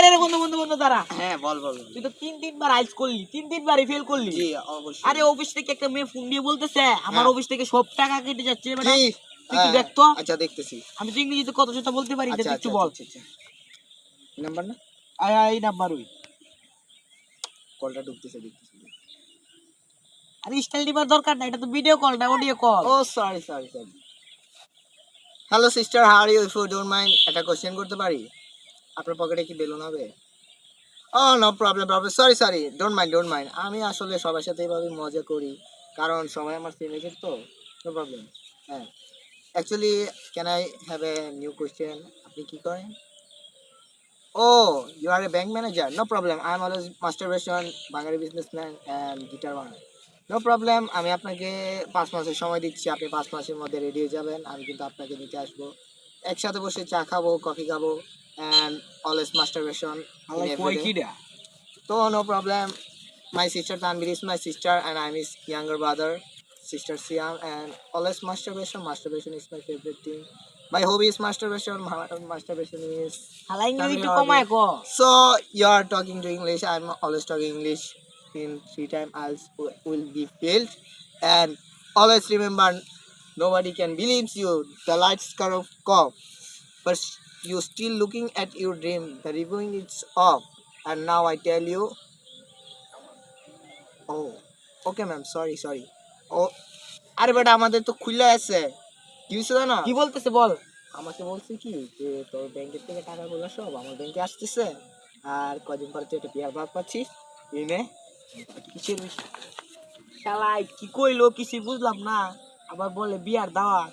আরে বন্ধু বন্ধু বন্ধু দাঁড়া। হ্যাঁ বল বল। তুই তো তিনবার আইস করলি, তিনবারই ফেল করলি। জি অবশ্যই। আরে অফিস থেকে একটা মেয়ে ফোন দিয়ে বলতেছে আমার অফিস থেকে সব টাকা কেটে যাচ্ছে বেটা। কি? তুই কি দেখতো? আচ্ছা দেখতেছি। আমি তো ইংরেজিতে কত কথা বলতে পারি, আচ্ছা একটু বল। নাম্বার না? এই নাম্বার ওই। কলটা ঢুকতেছে দেখতেছি। আরে স্টাইল দিবার দরকার না, এটা তো ভিডিও কল না, audio call. Oh sorry. Hello sister, how are you? If you don't mind একটা কোশ্চেন করতে পারি? আপনার পকেটে কি বেলুন হবে? Oh no problem sorry don't mind. আমি আসলে সবার সাথে এইভাবে মজা করি, কারণ সবাই আমার সিনিয়র তো। No problem. হ্যাঁ actually can I have a new question? আপনি কি করেন? Oh you are a bank manager? No problem, I am always masturbation, Bangali businessman and guitar বানার। নো প্রবলেম, আমি আপনাকে 5 মাসের সময় দিচ্ছি, আপনি 5 মাসের মধ্যে রেডি হয়ে যাবেন, আমি কিন্তু আপনাকে নিতে আসবো, একসাথে বসে চা খাবো, কফি খাবো, অ্যান্ড অলওয়েজ মাস্টারবেশন ইন কই এভরিডে। কিডা? So no problem. My sister Tanvir is my sister and I'm his younger brother. Sister Siam and always masturbation. Masturbation is my favorite thing. My hobby is masturbation. Masturbation is হালা ইংরেজি family একটু hobby. কমায় ক। So you are talking to English. I'm always talking English. In 3 times I'll will be failed. And always remember, nobody can believe you. The lights kind of off, but you still looking at your dream. The reviewing is off. And now I tell you, oh, okay ma'am, sorry. Oh, আরে বেটা আমাদের তো খুলে আছে। কি হয়েছে জানো? কি বলতেছে বল। আমাকে বলছে কি যে তোর ব্যাংকের থেকে টাকাগুলো সব আমার ব্যাংকে আসতেছে, আর কদিন পরে তুই একটা বিয়ার ভাগ পাচ্ছিস, এই নে। কিসের বিষয়? শালাই কি কইলো কিছু বুঝলাম না, আবার বলে বিয়ার দাওয়াত।